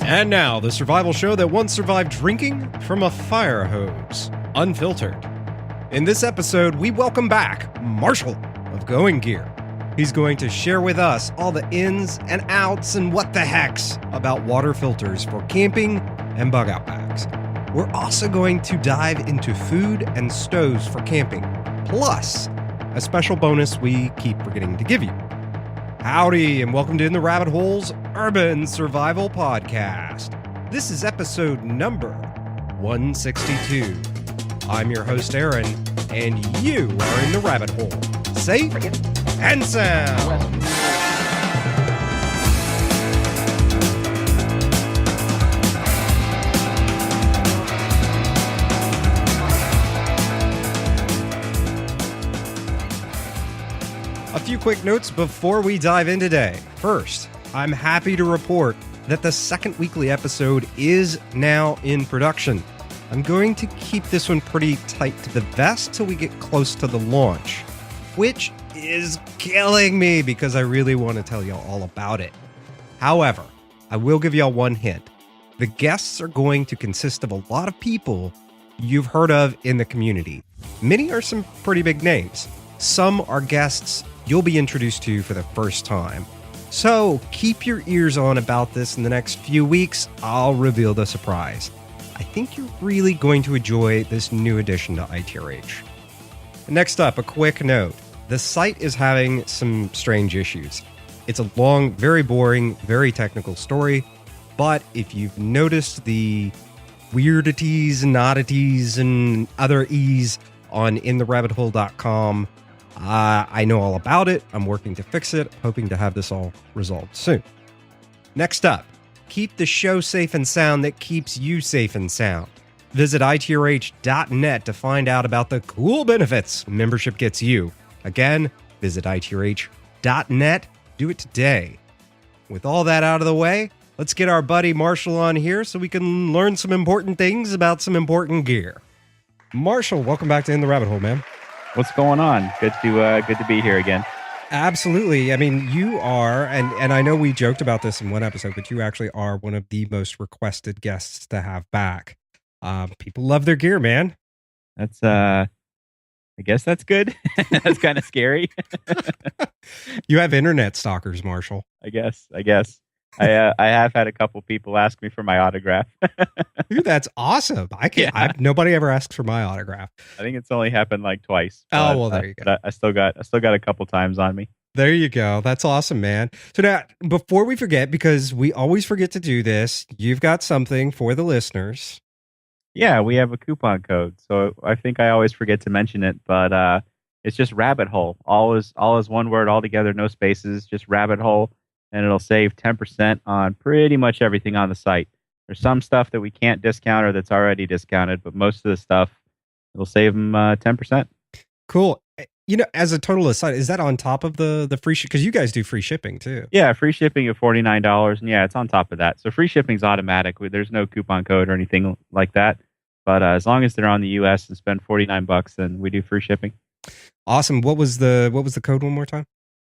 And now, the survival show that once survived drinking from a fire hose, unfiltered. In this episode, we welcome back Marshall of GoingGear. He's going to share with us all the ins and outs and what the hecks about water filters for camping and bug-out bags. We're also going to dive into food and stoves for camping, plus a special bonus we keep forgetting to give you. Howdy, and welcome to In the Rabbit Hole's Urban Survival Podcast. This is episode number 162. I'm your host, Aaron, and you are in the rabbit hole. Safe and sound. A few quick notes before we dive in today. First, I'm happy to report that the second weekly episode is now in production. I'm going to keep this one pretty tight to the vest till we get close to the launch, which is killing me because I really want to tell y'all all about it. However, I will give y'all one hint. The guests are going to consist of a lot of people you've heard of in the community. Many are some pretty big names. Some are guests you'll be introduced to for the first time. So keep your ears on about this in the next few weeks. I'll reveal the surprise. I think you're really going to enjoy this new addition to ITRH. Next up, a quick note. The site is having some strange issues. It's a long, very boring, very technical story, but if you've noticed the weirdities and oddities and other E's on intherabbithole.com, I know all about it. I'm working to fix it, hoping to have this all resolved soon. Next up, keep the show safe and sound that keeps you safe and sound. Visit itrh.net to find out about the cool benefits membership gets you. Again, visit itrh.net. Do it today. With all that out of the way, let's get our buddy Marshall on here so we can learn some important things about some important gear. Marshall, welcome back to In the Rabbit Hole, man. What's going on? Good to be here again. Absolutely. I mean, you are, and I know we joked about this in one episode, but you actually are one of the most requested guests to have back. People love their gear, man. That's, I guess that's good. That's kind of scary. You have internet stalkers, Marshall. I guess. I have had a couple people ask me for my autograph. Dude, that's awesome. Nobody ever asks for my autograph. I think it's only happened like twice. Oh, well, there you go. I still got a couple times on me. There you go. That's awesome, man. So now, before we forget, because we always forget to do this, you've got something for the listeners. Yeah, we have a coupon code. So I think I always forget to mention it, but it's just Rabbit Hole. All is one word, all together, no spaces, just Rabbit Hole. And it'll save 10% on pretty much everything on the site. There's some stuff that we can't discount or that's already discounted, but most of the stuff, it'll save them 10%. Cool. You know, as a total aside, is that on top of the free shipping? Because you guys do free shipping too. Yeah, free shipping of $49. And yeah, it's on top of that. So free shipping's automatic. There's no coupon code or anything like that. But as long as they're on the US and spend $49, then we do free shipping. Awesome. What was the code one more time?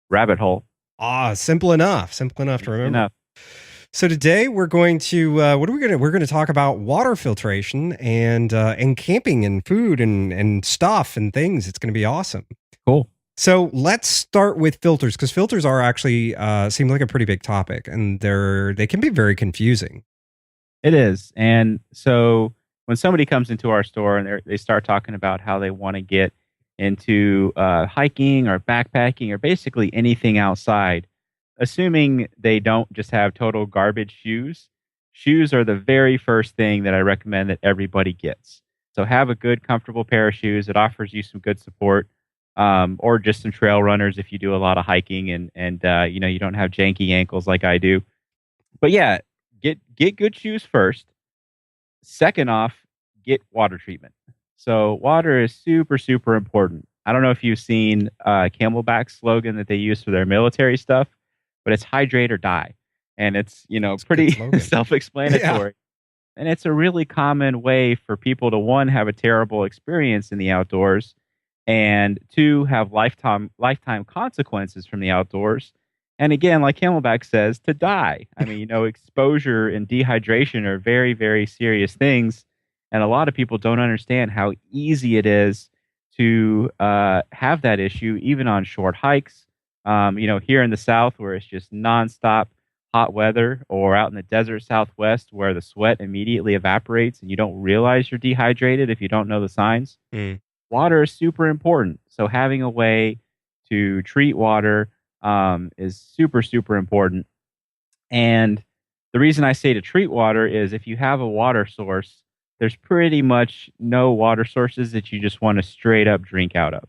Rabbit Hole. Simple enough to remember. So today we're going to we're going to talk about water filtration and camping and food and stuff and things. It's going to be awesome. Cool. So let's start with filters, because filters are actually seem like a pretty big topic, and they can be very confusing. It is. And so when somebody comes into our store and they start talking about how they want to get into hiking or backpacking or basically anything outside, assuming they don't just have total garbage shoes. Shoes are the very first thing that I recommend that everybody gets. So have a good, comfortable pair of shoes that offers you some good support, or just some trail runners if you do a lot of hiking and you don't have janky ankles like I do. But yeah, get good shoes first. Second off, get water treatment. So water is super, super important. I don't know if you've seen Camelback's slogan that they use for their military stuff, but it's hydrate or die. And it's pretty self-explanatory. Yeah. And it's a really common way for people to, one, have a terrible experience in the outdoors, and two, have lifetime consequences from the outdoors. And again, like Camelback says, to die. I mean, exposure and dehydration are very, very serious things. And a lot of people don't understand how easy it is to have that issue, even on short hikes. Here in the South, where it's just nonstop hot weather, or out in the desert Southwest, where the sweat immediately evaporates and you don't realize you're dehydrated if you don't know the signs. Mm. Water is super important. So having a way to treat water is super, super important. And the reason I say to treat water is if you have a water source, there's pretty much no water sources that you just want to straight up drink out of.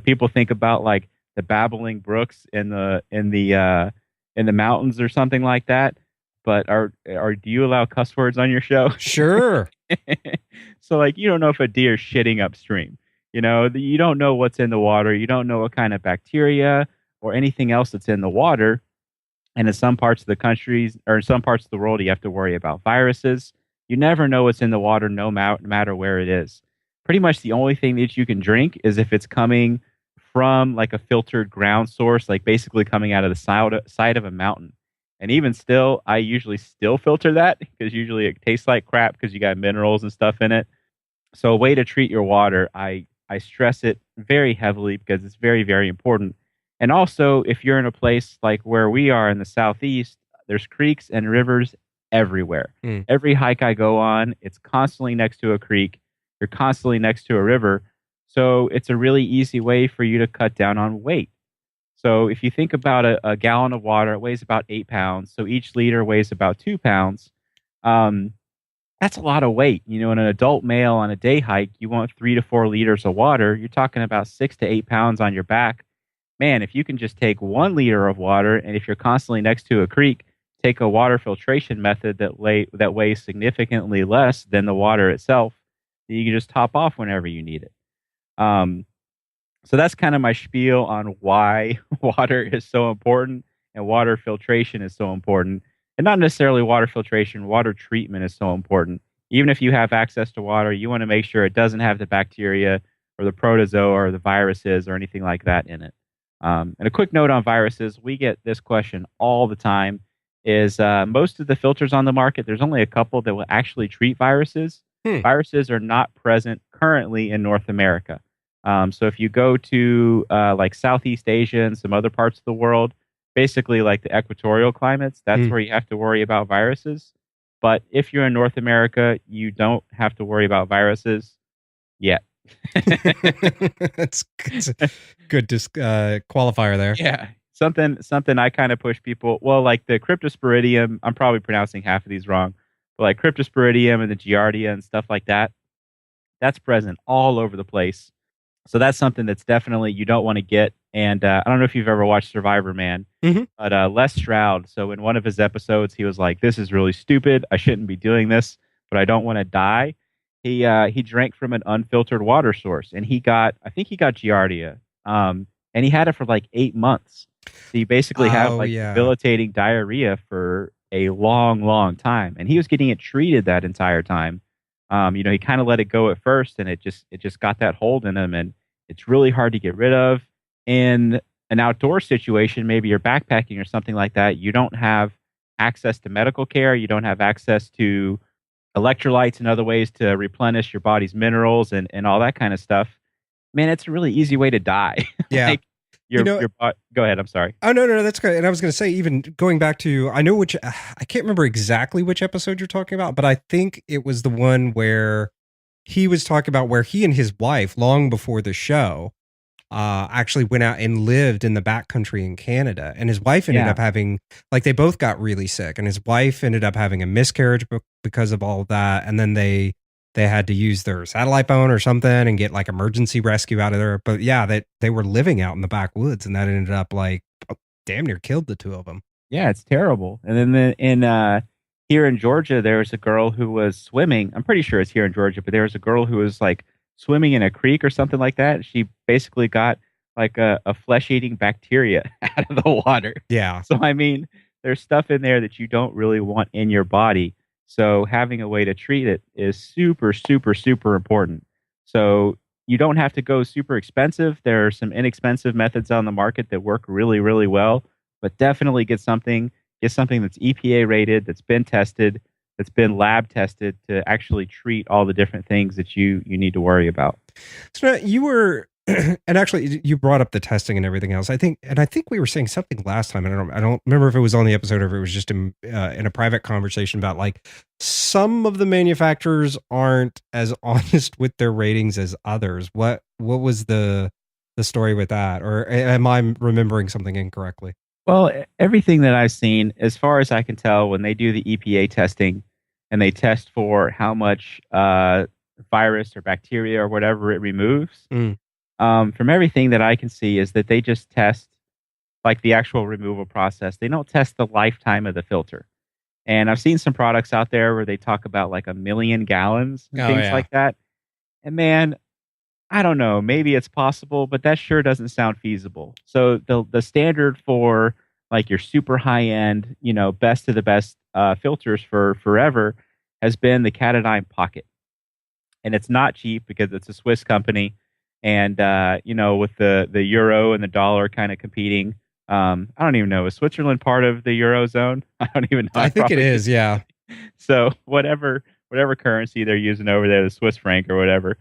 People think about like the babbling brooks in the mountains or something like that. But do you allow cuss words on your show? Sure. So like you don't know if a deer's shitting upstream. You don't know what's in the water. You don't know what kind of bacteria or anything else that's in the water. And in some parts of the countries or in some parts of the world, you have to worry about viruses. You never know what's in the water, no matter where it is. Pretty much the only thing that you can drink is if it's coming from like a filtered ground source, like basically coming out of the side of a mountain. And even still, I usually still filter that because usually it tastes like crap because you got minerals and stuff in it. So a way to treat your water, I stress it very heavily because it's very, very important. And also, if you're in a place like where we are in the Southeast, there's creeks and rivers everywhere. Mm. Every hike I go on, it's constantly next to a creek. You're constantly next to a river. So it's a really easy way for you to cut down on weight. So if you think about a gallon of water, it weighs about 8 pounds. So each liter weighs about 2 pounds. That's a lot of weight. In an adult male on a day hike, you want 3 to 4 liters of water. You're talking about 6 to 8 pounds on your back. Man, if you can just take 1 liter of water, and if you're constantly next to a creek, take a water filtration method that weighs significantly less than the water itself, you can just top off whenever you need it. So that's kind of my spiel on why water is so important and water filtration is so important. And not necessarily water filtration, water treatment is so important. Even if you have access to water, you want to make sure it doesn't have the bacteria or the protozoa or the viruses or anything like that in it. And a quick note on viruses, we get this question all the time, is most of the filters on the market, there's only a couple that will actually treat viruses. Viruses are not present currently in North America. So if you go to like Southeast Asia and some other parts of the world, basically like the equatorial climates, that's where you have to worry about viruses. But if you're in North America, you don't have to worry about viruses yet. That's a good qualifier there. Yeah. Something I kind of push people. Well, like the Cryptosporidium, I'm probably pronouncing half of these wrong, but like Cryptosporidium and the Giardia and stuff like that, that's present all over the place. So that's something that's definitely you don't want to get. And I don't know if you've ever watched Survivor Man, but Les Stroud. So in one of his episodes, he was like, "This is really stupid. I shouldn't be doing this, but I don't want to die." He drank from an unfiltered water source, and I think he got Giardia, and he had it for like 8 months. So you basically have like debilitating diarrhea for a long, long time, and he was getting it treated that entire time. He kind of let it go at first, and it just got that hold in him, and it's really hard to get rid of. In an outdoor situation, maybe you're backpacking or something like that, you don't have access to medical care, you don't have access to electrolytes and other ways to replenish your body's minerals and all that kind of stuff. Man, it's a really easy way to die. Yeah. Like your body. Go ahead. I'm sorry. Oh, no, that's good. And I was going to say, even going back to, I know I can't remember exactly which episode you're talking about, but I think it was the one where he was talking about where he and his wife, long before the show, actually went out and lived in the backcountry in Canada. And his wife ended up having, like, they both got really sick, and his wife ended up having a miscarriage because of all of that. And then they had to use their satellite phone or something and get like emergency rescue out of there. But yeah, they were living out in the backwoods, and that ended up like damn near killed the two of them. Yeah, it's terrible. And then here in Georgia, there was a girl who was swimming. I'm pretty sure it's here in Georgia, but there was a girl who was like swimming in a creek or something like that. She basically got like a flesh-eating bacteria out of the water. Yeah. So, I mean, there's stuff in there that you don't really want in your body. So having a way to treat it is super, super, super important. So you don't have to go super expensive. There are some inexpensive methods on the market that work really, really well. but definitely get something that's EPA rated, that's been tested, that's been lab tested to actually treat all the different things that you need to worry about. So now you were, and actually, you brought up the testing and everything else. I think we were saying something last time, and I don't remember if it was on the episode or if it was just in a private conversation about like some of the manufacturers aren't as honest with their ratings as others. What was the story with that, or am I remembering something incorrectly? Well, everything that I've seen, as far as I can tell, when they do the EPA testing and they test for how much virus or bacteria or whatever it removes, from everything that I can see, is that they just test like the actual removal process. They don't test the lifetime of the filter. And I've seen some products out there where they talk about like 1,000,000 gallons and things like that. And man, I don't know. Maybe it's possible, but that sure doesn't sound feasible. So the standard for like your super high end, best of the best filters for forever has been the Catadine Pocket, and it's not cheap because it's a Swiss company, and with the euro and the dollar kind of competing. I don't even know, is Switzerland part of the eurozone? I don't even know. I think it is. Yeah. So whatever currency they're using over there, the Swiss franc or whatever.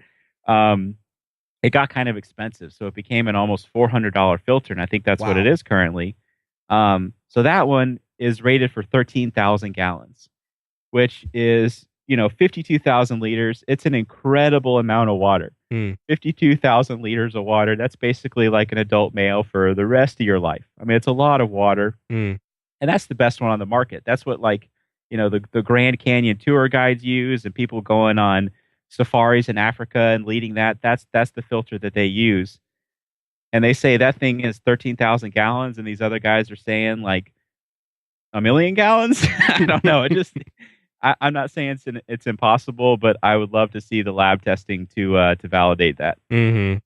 It got kind of expensive, so it became an almost $400 filter, and I think that's what it is currently. So that one is rated for 13,000 gallons, which is 52,000 liters. It's an incredible amount of water. 52,000 liters of water. That's basically like an adult male for the rest of your life. I mean, it's a lot of water, and that's the best one on the market. That's what the Grand Canyon tour guides use, and people going on safaris in Africa and leading that's the filter that they use. And they say that thing is 13,000 gallons, and these other guys are saying like 1,000,000 gallons. I don't know. I'm not saying it's impossible, but I would love to see the lab testing to validate that. Mm-hmm.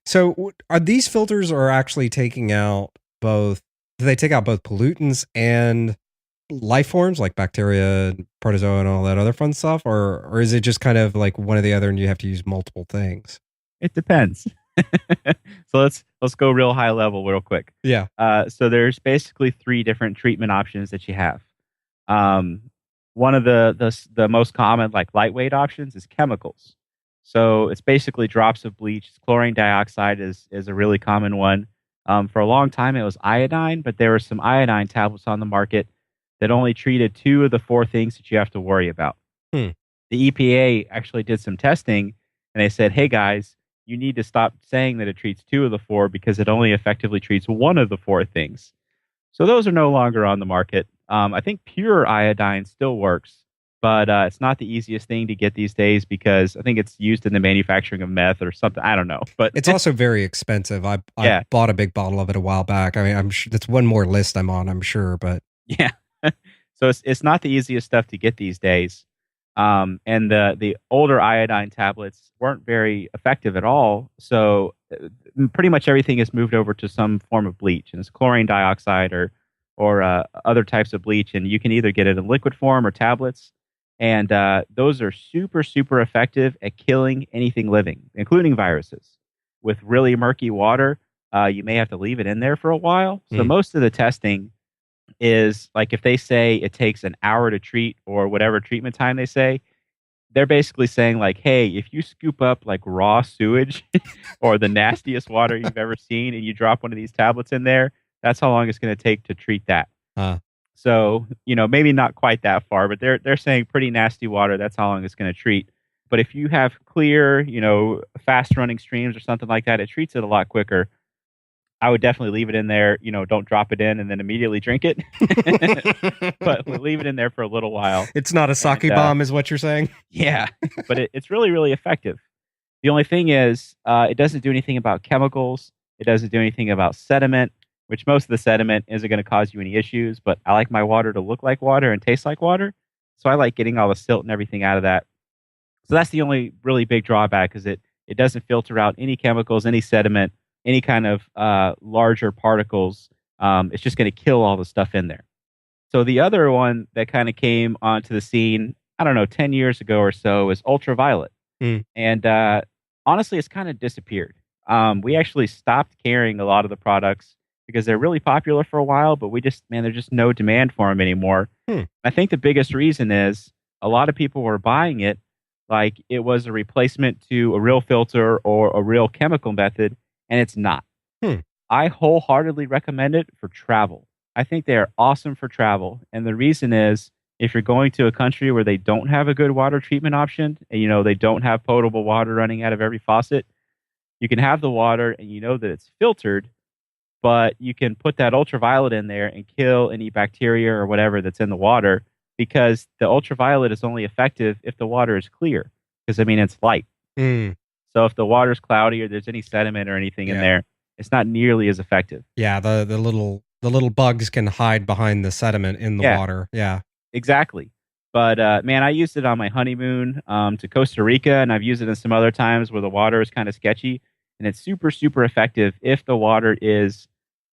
So are these filters are actually taking out both? Do they take out both pollutants and life forms like bacteria, protozoa, and all that other fun stuff, or is it just kind of like one or the other, and you have to use multiple things? It depends. So let's go real high level real quick. Yeah. So there's basically 3 different treatment options that you have. One of the most common, like lightweight options, is chemicals. So it's basically drops of bleach. Chlorine dioxide is a really common one. For a long time, it was iodine, but there were some iodine tablets on the market that only treated 2 of the 4 things that you have to worry about. The EPA actually did some testing, and they said, hey guys, you need to stop saying that it treats 2 of the 4 because it only effectively treats 1 of the 4 things. So those are no longer on the market. I think pure iodine still works, but it's not the easiest thing to get these days because I think it's used in the manufacturing of meth or something. I don't know, but it's also very expensive. I bought a big bottle of it a while back. I mean, I'm sure that's one more list I'm on, I'm sure, but yeah. So it's not the easiest stuff to get these days. And the older iodine tablets weren't very effective at all. So pretty much everything is moved over to some form of bleach, and it's chlorine dioxide or other types of bleach. And you can either get it in liquid form or tablets. And those are super, super effective at killing anything living, including viruses. With really murky water, you may have to leave it in there for a while. So most of the testing is like if they say it takes an hour to treat or whatever treatment time they say, they're basically saying like, hey, if you scoop up like raw sewage or the nastiest water you've ever seen and you drop one of these tablets in there, that's how long it's going to take to treat that. So, maybe not quite that far, but they're saying pretty nasty water, that's how long it's going to treat. But if you have clear, fast running streams or something like that, it treats it a lot quicker. I would definitely leave it in there. Don't drop it in and then immediately drink it. But leave it in there for a little while. It's not a sake bomb, is what you're saying? Yeah, but it's really, really effective. The only thing is, it doesn't do anything about chemicals. It doesn't do anything about sediment, which most of the sediment isn't going to cause you any issues. But I like my water to look like water and taste like water. So I like getting all the silt and everything out of that. So that's the only really big drawback, is it doesn't filter out any chemicals, any sediment, any kind of larger particles. It's just going to kill all the stuff in there. So the other one that kind of came onto the scene, I don't know, 10 years ago or so, is ultraviolet. And honestly, it's kind of disappeared. We actually stopped carrying a lot of the products because they're really popular for a while, but there's just no demand for them anymore. I think the biggest reason is a lot of people were buying it like it was a replacement to a real filter or a real chemical method, and it's not. I wholeheartedly recommend it for travel. I think they are awesome for travel. And the reason is if you're going to a country where they don't have a good water treatment option, and they don't have potable water running out of every faucet, you can have the water and you know that it's filtered, but you can put that ultraviolet in there and kill any bacteria or whatever that's in the water, because the ultraviolet is only effective if the water is clear, because it's light. So if the water's cloudy or there's any sediment or anything in there, it's not nearly as effective. Yeah, the little bugs can hide behind the sediment in the water. Yeah. Exactly. But man, I used it on my honeymoon to Costa Rica, and I've used it in some other times where the water is kind of sketchy, and it's super, super effective if the water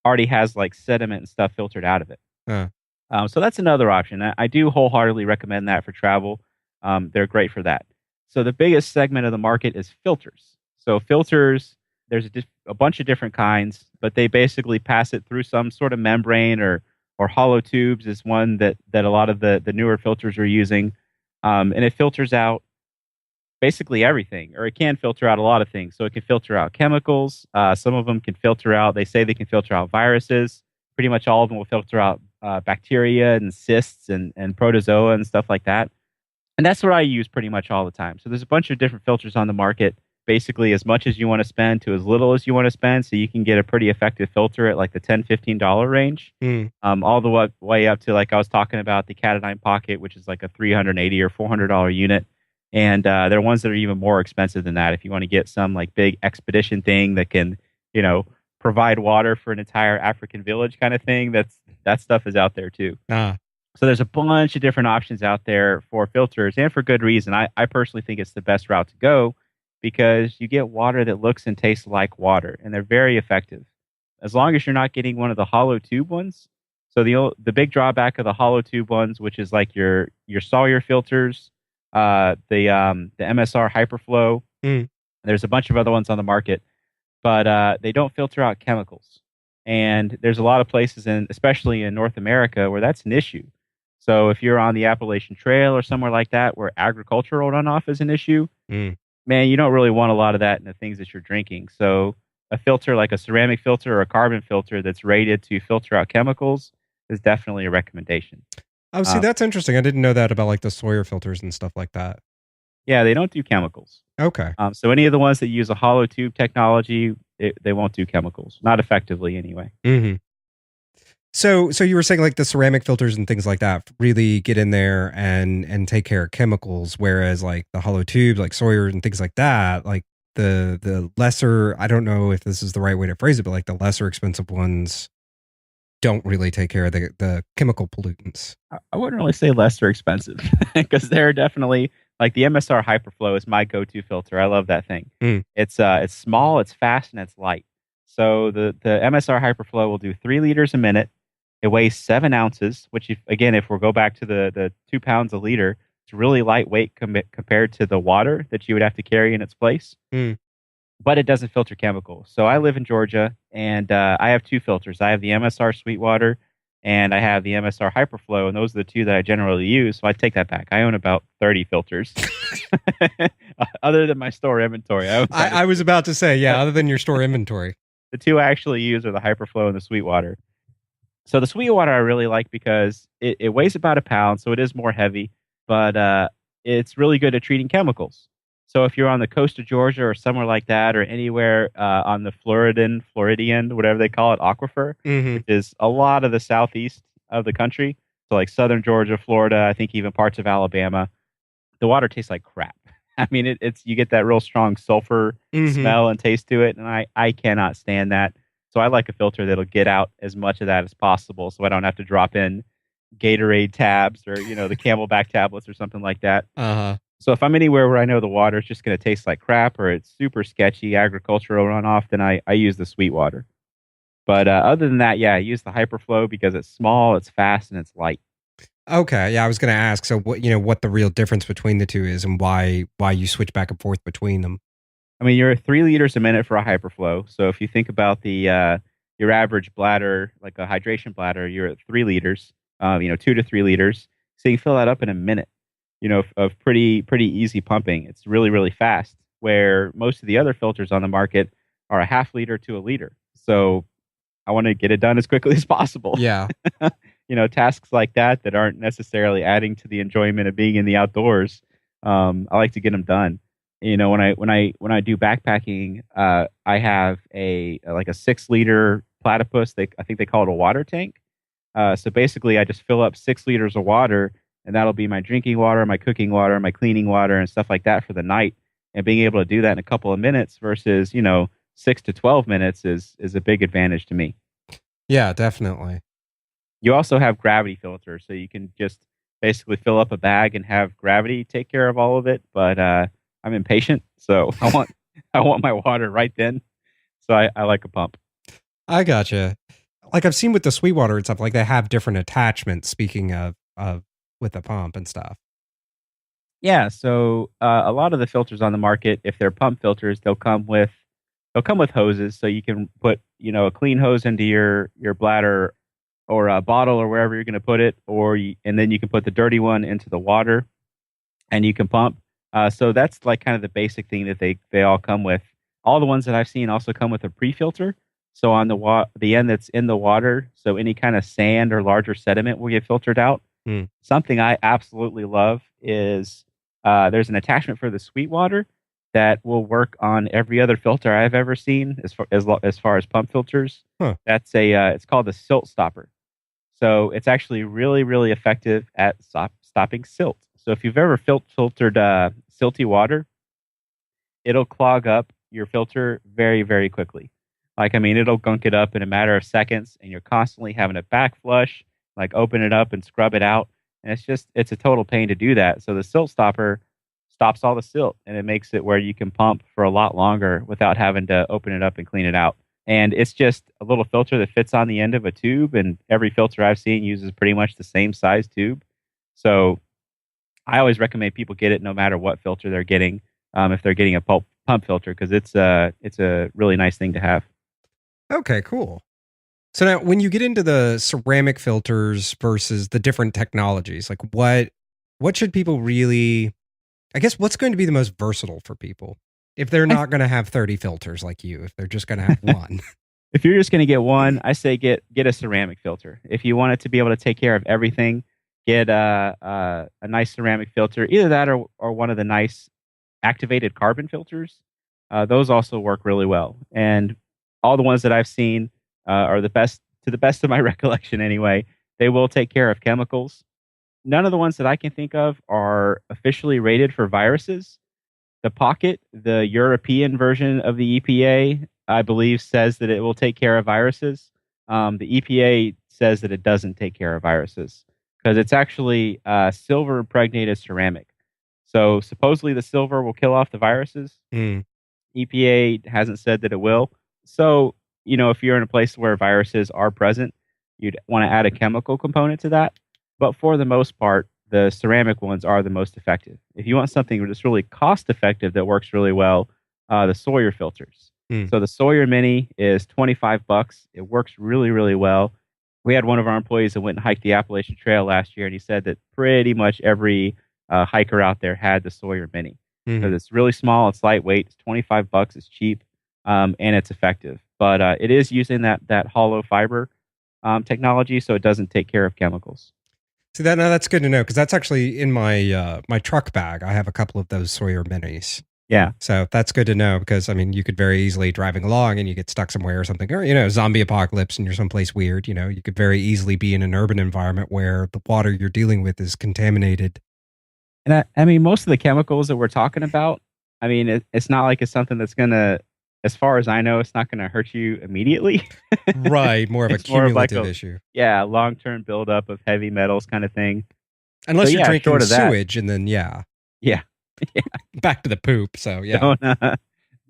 already has like sediment and stuff filtered out of it. So that's another option. I do wholeheartedly recommend that for travel. They're great for that. So the biggest segment of the market is filters. So filters, there's a bunch of different kinds, but they basically pass it through some sort of membrane or hollow tubes is one that a lot of the newer filters are using. And it filters out basically everything, or it can filter out a lot of things. So it can filter out chemicals. Some of them can filter out, they say they can filter out viruses. Pretty much all of them will filter out bacteria and cysts and protozoa and stuff like that. And that's what I use pretty much all the time. So there's a bunch of different filters on the market, basically as much as you want to spend to as little as you want to spend. So you can get a pretty effective filter at like the $10, $15 range, all the way up to, like I was talking about, the Cat9 Pocket, which is like a $380 or $400 unit. And there are ones that are even more expensive than that. If you want to get some like big expedition thing that can, provide water for an entire African village kind of thing, that stuff is out there too. So there's a bunch of different options out there for filters, and for good reason. I personally think it's the best route to go, because you get water that looks and tastes like water, and they're very effective. As long as you're not getting one of the hollow tube ones. So the big drawback of the hollow tube ones, which is like your Sawyer filters, the MSR Hyperflow. There's a bunch of other ones on the market, but they don't filter out chemicals. And there's a lot of places, especially in North America, where that's an issue. So if you're on the Appalachian Trail or somewhere like that where agricultural runoff is an issue, man, you don't really want a lot of that in the things that you're drinking. So a filter like a ceramic filter or a carbon filter that's rated to filter out chemicals is definitely a recommendation. Oh, see, that's interesting. I didn't know that about like the Sawyer filters and stuff like that. Yeah, they don't do chemicals. Okay. So any of the ones that use a hollow tube technology, they won't do chemicals. Not effectively anyway. So you were saying like the ceramic filters and things like that really get in there and take care of chemicals, whereas like the hollow tubes, like Sawyer and things like that, like the lesser, I don't know if this is the right way to phrase it, but like the lesser expensive ones don't really take care of the chemical pollutants. I wouldn't really say lesser expensive, because they're definitely, like the MSR Hyperflow is my go-to filter. I love that thing. It's small, it's fast, and it's light. So the MSR Hyperflow will do 3 liters a minute. It weighs 7 ounces, which, if we go back to the 2 pounds a liter, it's really lightweight compared to the water that you would have to carry in its place. But it doesn't filter chemicals. So I live in Georgia, and I have 2 filters. I have the MSR Sweetwater, and I have the MSR Hyperflow, and those are the 2 that I generally use. So I take that back. I own about 30 filters, other than my store inventory. I was about to say, yeah, other than your store inventory. The 2 I actually use are the Hyperflow and the Sweetwater. So the Sweetwater I really like because it weighs about 1 pound, so it is more heavy, but it's really good at treating chemicals. So if you're on the coast of Georgia or somewhere like that, or anywhere on the Floridian, whatever they call it, aquifer, which is a lot of the southeast of the country, so like southern Georgia, Florida, I think even parts of Alabama, the water tastes like crap. I mean, it's you get that real strong sulfur smell and taste to it, and I cannot stand that. So I like a filter that'll get out as much of that as possible, so I don't have to drop in Gatorade tabs or the Camelback tablets or something like that. So if I'm anywhere where I know the water is just going to taste like crap, or it's super sketchy agricultural runoff, then I use the Sweetwater. But other than that, yeah, I use the Hyperflow because it's small, it's fast, and it's light. Okay, yeah, I was going to ask. So what the real difference between the two is, and why you switch back and forth between them? I mean, you're 3 liters a minute for a Hyperflow. So if you think about your your average bladder, like a hydration bladder, you're at 3 liters, 2 to 3 liters. So you can fill that up in a minute, of pretty easy pumping. It's really, really fast, where most of the other filters on the market are a half liter to a liter. So I want to get it done as quickly as possible. Yeah. Tasks like that aren't necessarily adding to the enjoyment of being in the outdoors. I like to get them done. When I do backpacking, I have a 6 liter platypus. I think they call it a water tank. So basically, I just fill up 6 liters of water, and that'll be my drinking water, my cooking water, my cleaning water, and stuff like that for the night. And being able to do that in a couple of minutes versus 6 to 12 minutes is a big advantage to me. Yeah, definitely. You also have gravity filters, so you can just basically fill up a bag and have gravity take care of all of it. But I'm impatient, so I want my water right then. So I like a pump. I gotcha. Like I've seen with the Sweetwater and stuff, like they have different attachments. Speaking of with the pump and stuff. Yeah, so a lot of the filters on the market, if they're pump filters, they'll come with hoses, so you can put a clean hose into your bladder or a bottle or wherever you're going to put it, and then you can put the dirty one into the water, and you can pump. So that's like kind of the basic thing that they all come with. All the ones that I've seen also come with a pre-filter. So on the end that's in the water, so any kind of sand or larger sediment will get filtered out. Something I absolutely love is there's an attachment for the Sweetwater that will work on every other filter I've ever seen as far as pump filters. Huh. That's it's called the silt stopper. So it's actually really, really effective at stopping silt. So if you've ever filtered silty water, it'll clog up your filter very, very quickly. It'll gunk it up in a matter of seconds, and you're constantly having to back flush, like open it up and scrub it out. And it's a total pain to do that. So the silt stopper stops all the silt, and it makes it where you can pump for a lot longer without having to open it up and clean it out. And it's just a little filter that fits on the end of a tube, and every filter I've seen uses pretty much the same size tube. So I always recommend people get it no matter what filter they're getting, if they're getting a pump filter, because it's a really nice thing to have. Okay, cool. So now when you get into the ceramic filters versus the different technologies, like what should people really, I guess what's going to be the most versatile for people if they're not going to have 30 filters like you, if they're just going to have one? If you're just going to get one, I say get a ceramic filter. If you want it to be able to take care of everything, get a nice ceramic filter, either that or one of the nice activated carbon filters. Those also work really well. And all the ones that I've seen are the best, to the best of my recollection anyway. They will take care of chemicals. None of the ones that I can think of are officially rated for viruses. The Pocket, the European version of the EPA, I believe, says that it will take care of viruses. The EPA says that it doesn't take care of viruses because it's actually silver impregnated ceramic. So supposedly the silver will kill off the viruses. EPA hasn't said that it will. So, if you're in a place where viruses are present, you'd want to add a chemical component to that. But for the most part, the ceramic ones are the most effective. If you want something that's really cost effective that works really well, the Sawyer filters. So the Sawyer Mini is $25. It works really, really well. We had one of our employees that went and hiked the Appalachian Trail last year, and he said that pretty much every hiker out there had the Sawyer Mini. Because it's really small, it's lightweight, it's $25, it's cheap, and it's effective. But it is using that hollow fiber technology, so it doesn't take care of chemicals. See that's good to know, because that's actually in my my truck bag. I have a couple of those Sawyer Minis. Yeah. So that's good to know, because you could very easily driving along and you get stuck somewhere or something, or zombie apocalypse and you're someplace weird. You could very easily be in an urban environment where the water you're dealing with is contaminated. And most of the chemicals that we're talking about, it's not like it's something that's gonna, as far as I know, it's not gonna hurt you immediately. Right, more of a cumulative issue. Yeah, long-term buildup of heavy metals kind of thing. Unless you're drinking sewage, and then yeah, back to the poop. So yeah,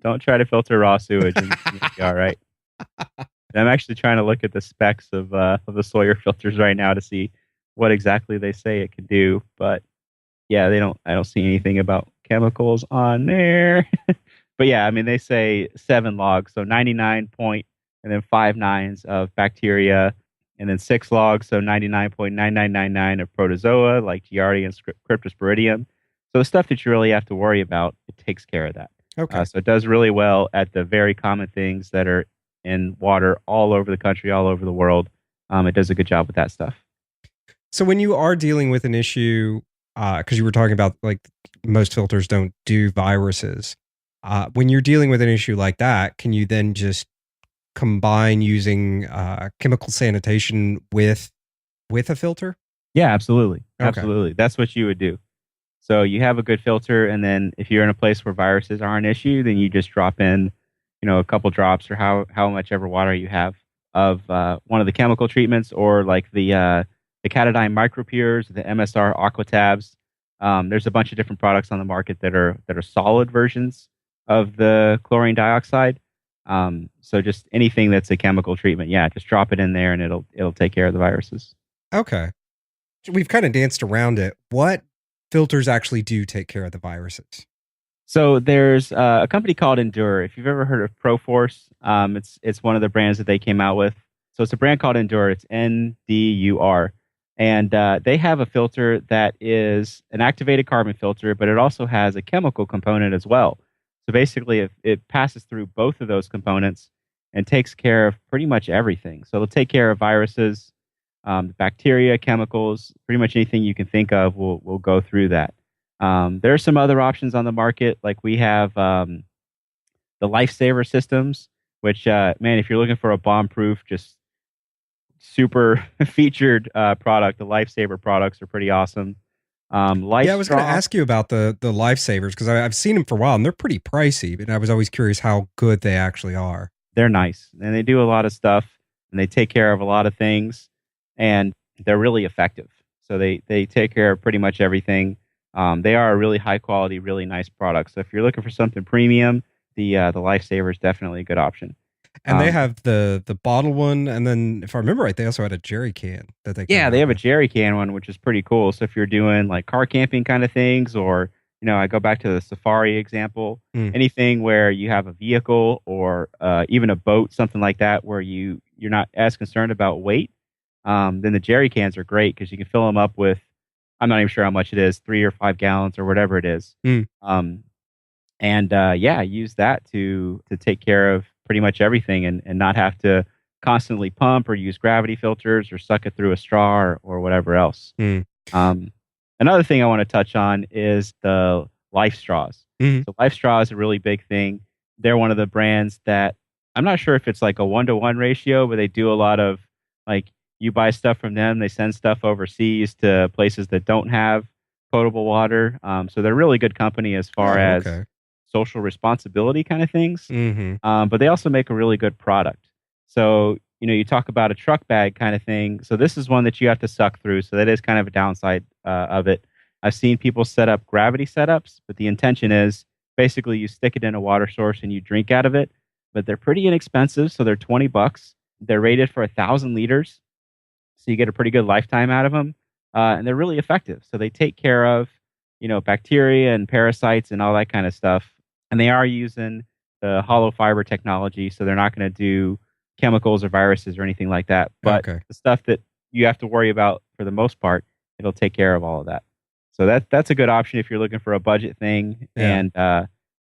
don't try to filter raw sewage, and you'll be all right. I'm actually trying to look at the specs of the Sawyer filters right now to see what exactly they say it can do, but yeah, I don't see anything about chemicals on there. But yeah, they say 7 logs, so 99 and then 5 nines of bacteria, and then 6 logs, so 99.9999 of protozoa like Giardia and Cryptosporidium. So the stuff that you really have to worry about, it takes care of that. Okay. So it does really well at the very common things that are in water all over the country, all over the world. It does a good job with that stuff. So when you are dealing with an issue, because you were talking about like most filters don't do viruses, when you're dealing with an issue like that, can you then just combine using chemical sanitation with a filter? Yeah, absolutely. Okay. Absolutely. That's what you would do. So you have a good filter, and then if you're in a place where viruses are an issue, then you just drop in, a couple drops or how much ever water you have of one of the chemical treatments, or like the Catadine micropures, the MSR Aquatabs. There's a bunch of different products on the market that are solid versions of the chlorine dioxide. So just anything that's a chemical treatment, yeah, just drop it in there, and it'll take care of the viruses. Okay. We've kind of danced around it. What filters actually do take care of the viruses? So there's a company called Endure. If you've ever heard of Proforce, it's one of the brands that they came out with. So it's a brand called Endure. It's NDUR, and they have a filter that is an activated carbon filter, but it also has a chemical component as well. So basically, it passes through both of those components and takes care of pretty much everything. So it'll take care of viruses, bacteria, chemicals, pretty much anything you can think of will go through that. There are some other options on the market, like we have the Lifesaver systems, which, man, if you're looking for a bomb-proof, just super featured product, the Lifesaver products are pretty awesome. Yeah, I was going to ask you about the Lifesavers because I've seen them for a while and they're pretty pricey, but I was always curious how good they actually are. They're nice and they do a lot of stuff and they take care of a lot of things and they're really effective. So they take care of pretty much everything. They are a really high quality, really nice product. So if you're looking for something premium, the Lifesaver is definitely a good option. And they have the bottle one, and then if I remember right, they also had a jerry can that they they have a jerry can one, which is pretty cool. So if you're doing like car camping kind of things, or I go back to the safari example, anything where you have a vehicle or even a boat, something like that, where you're not as concerned about weight, then the jerry cans are great because you can fill them up with, I'm not even sure how much it is, 3 or 5 gallons or whatever it is. Use that to take care of pretty much everything and not have to constantly pump or use gravity filters or suck it through a straw or whatever else. Another thing I want to touch on is the Life Straws. So Life Straw is a really big thing. They're one of the brands that I'm not sure if it's like a 1-to-1 ratio, but they do a lot of like you buy stuff from them, they send stuff overseas to places that don't have potable water. So they're really good company as far as social responsibility kind of things. But they also make a really good product. So, you talk about a truck bag kind of thing. So this is one that you have to suck through. So that is kind of a downside of it. I've seen people set up gravity setups, but the intention is basically you stick it in a water source and you drink out of it. But they're pretty inexpensive. So they're $20. They're rated for 1,000 liters. So you get a pretty good lifetime out of them. And they're really effective. So they take care of, bacteria and parasites and all that kind of stuff. And they are using the hollow fiber technology. So they're not going to do chemicals or viruses or anything like that. But the stuff that you have to worry about for the most part, it'll take care of all of that. So that's a good option if you're looking for a budget thing. And,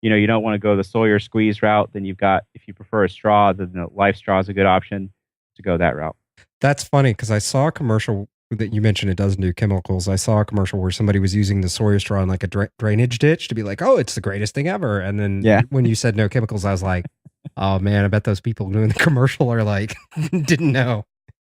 you don't want to go the Sawyer squeeze route. Then you've got, if you prefer a straw, then the Life Straw is a good option to go that route. That's funny because I saw a commercial that you mentioned it doesn't do chemicals. I saw a commercial where somebody was using the Sawyer straw in like a drainage ditch to be like, oh, it's the greatest thing ever. And then when you said no chemicals, I was like, oh man, I bet those people doing the commercial are like, didn't know.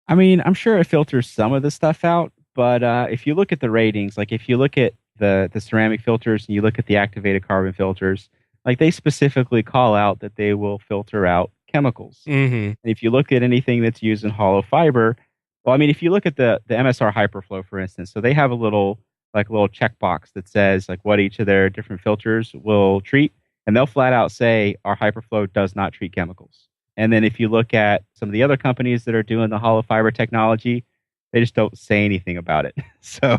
I mean, I'm sure it filters some of the stuff out, but if you look at the ratings, like if you look at the ceramic filters and you look at the activated carbon filters, like they specifically call out that they will filter out chemicals. And if you look at anything that's used in hollow fiber, well, I mean, if you look at the MSR Hyperflow, for instance, so they have a little checkbox that says like what each of their different filters will treat, and they'll flat out say our Hyperflow does not treat chemicals. And then if you look at some of the other companies that are doing the hollow fiber technology, they just don't say anything about it. So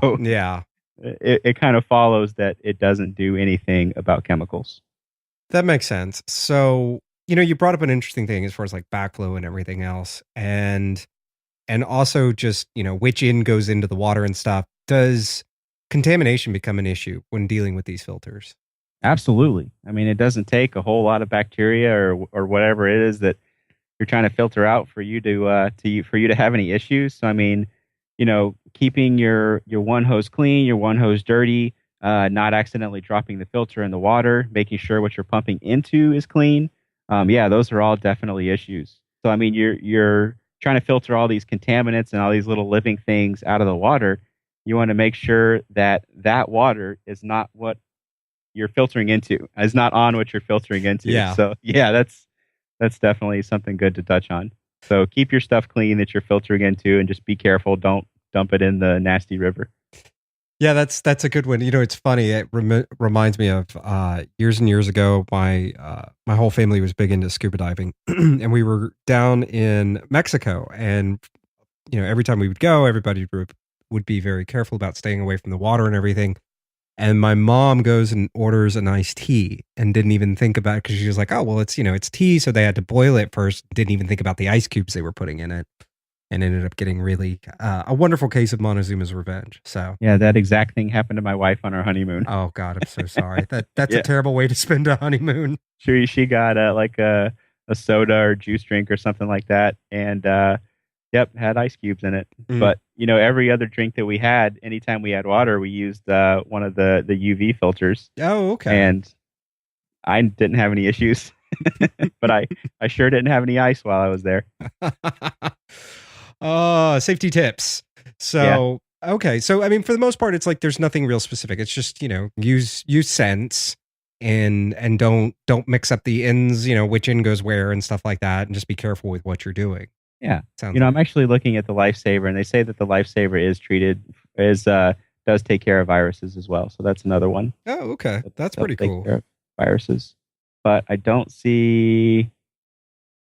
it kind of follows that it doesn't do anything about chemicals. That makes sense. So you brought up an interesting thing as far as like backflow and everything else, and also just which in goes into the water and stuff. Does contamination become an issue when dealing with these filters? Absolutely. I mean, it doesn't take a whole lot of bacteria or whatever it is that you're trying to filter out for you for you to have any issues. So I mean, keeping your one hose clean, your one hose dirty, not accidentally dropping the filter in the water, making sure what you're pumping into is clean. Yeah, those are all definitely issues. So I mean, you're trying to filter all these contaminants and all these little living things out of the water. You want to make sure that that water is not what you're filtering into, is not on what you're filtering into. Yeah. So yeah, that's definitely something good to touch on. So keep your stuff clean that you're filtering into, and just be careful. Don't dump it in the nasty river. Yeah, that's a good one. It's funny. It reminds me of years and years ago. My whole family was big into scuba diving, and we were down in Mexico. And every time we would go, everybody would be very careful about staying away from the water and everything. And my mom goes and orders an iced tea and didn't even think about it because she was like, "Oh, well, it's tea, so they had to boil it first." Didn't even think about the ice cubes they were putting in it, and ended up getting really a wonderful case of Montezuma's Revenge. So yeah, that exact thing happened to my wife on our honeymoon. Oh God, I'm so sorry. That's a terrible way to spend a honeymoon. She got like a soda or juice drink or something like that, and yep, had ice cubes in it. But every other drink that we had, anytime we had water, we used one of the UV filters. Oh, okay. And I didn't have any issues, but I sure didn't have any ice while I was there. Safety tips. So, okay. So, I mean, for the most part, it's like there's nothing real specific. It's just, use sense and don't mix up the ends, which in goes where and stuff like that. And just be careful with what you're doing. Yeah. I'm actually looking at the Lifesaver, and they say that the Lifesaver does take care of viruses as well. So that's another one. Oh, okay. That's pretty cool. Care of viruses. But I don't see.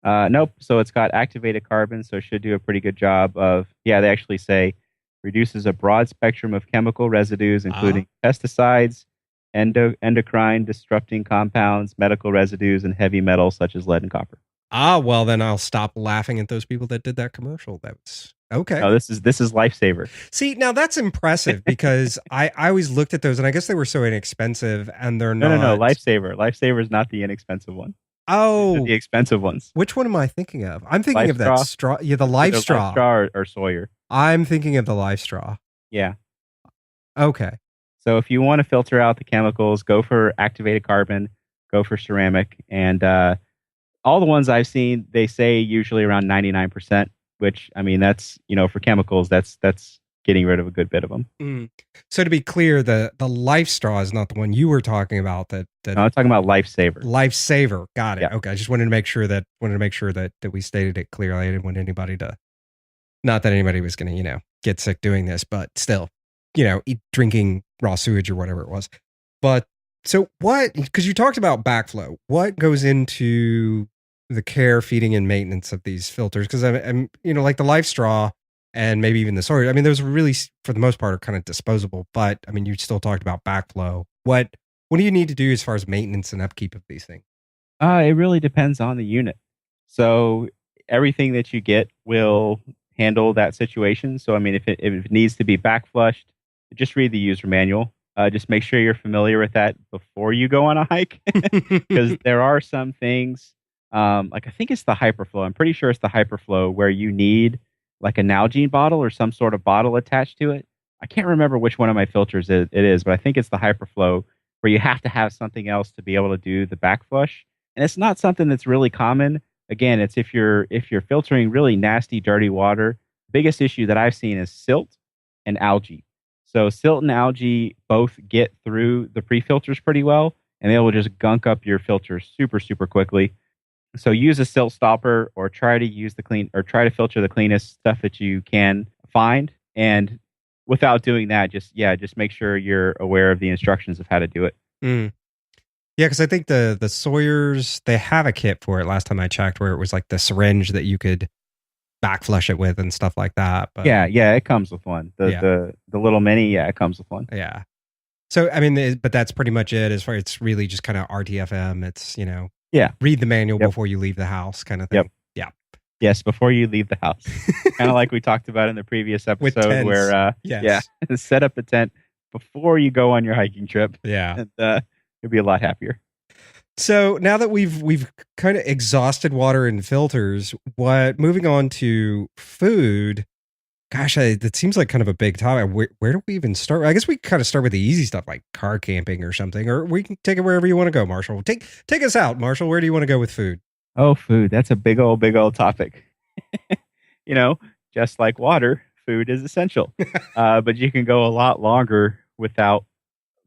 Nope. So it's got activated carbon, so it should do a pretty good job of. Yeah, they actually say reduces a broad spectrum of chemical residues, including pesticides, endocrine disrupting compounds, medical residues, and heavy metals such as lead and copper. Well, then I'll stop laughing at those people that did that commercial. That's okay. No, this is Lifesaver. See, now that's impressive because I always looked at those and I guess they were so inexpensive and they're not. No, Lifesaver. Lifesaver is not the inexpensive one. Oh, the expensive ones. Which one am I thinking of? I'm thinking of that straw. Yeah, the Life Straw. Life Straw or Sawyer. I'm thinking of the Life Straw. Yeah. Okay. So if you want to filter out the chemicals, go for activated carbon, go for ceramic, and all the ones I've seen, they say usually around 99%, which, I mean, that's, for chemicals, that's getting rid of a good bit of them. So to be clear, the Life Straw is not the one you were talking about. No, I'm talking about Lifesaver. Lifesaver. Got it. Yeah. Okay. I just wanted to make sure that we stated it clearly. I didn't want anybody to, not that anybody was going to, get sick doing this, but still, drinking raw sewage or whatever it was. But so because you talked about backflow, what goes into the care, feeding, and maintenance of these filters? Because I'm like the Life Straw and maybe even the Sawyer. I mean, those really, for the most part, are kind of disposable. But I mean, you still talked about backflow. What do you need to do as far as maintenance and upkeep of these things? It really depends on the unit. So everything that you get will handle that situation. So I mean, if it needs to be backflushed, just read the user manual. Just make sure you're familiar with that before you go on a hike, because there are some things. Like I think it's the Hyperflow. I'm pretty sure it's the Hyperflow where you need like a Nalgene bottle or some sort of bottle attached to it. I can't remember which one of my filters it is, but I think it's the Hyperflow where you have to have something else to be able to do the backflush. And it's not something that's really common. Again, it's if you're filtering really nasty, dirty water. Biggest issue that I've seen is silt and algae. So silt and algae both get through the pre-filters pretty well, and they will just gunk up your filters super, super quickly. So use a silt stopper, or try to filter the cleanest stuff that you can find. And without doing that, just make sure you're aware of the instructions of how to do it. Yeah, because I think the Sawyers, they have a kit for it last time I checked, where it was like the syringe that you could backflush it with and stuff like that. But yeah, it comes with one. The little mini, it comes with one. Yeah. So I mean, but that's pretty much it. As far it's really just kind of RTFM. It's Yeah. Read the manual Yep. before you leave the house, kind of Yep. thing. Yeah. Yes, before you leave the house. Kind of like we talked about in the previous With episode tents. where, Yes. set up a tent before you go on your hiking trip. Yeah. And you'll be a lot happier. So now that we've kind of exhausted water and filters, moving on to food, gosh, that seems like kind of a big topic. Where do we even start? I guess we kind of start with the easy stuff like car camping or something, or we can take it wherever you want to go, Marshall. Take us out, Marshall. Where do you want to go with food? Oh, food. That's a big old topic. You know, just like water, food is essential. But you can go a lot longer without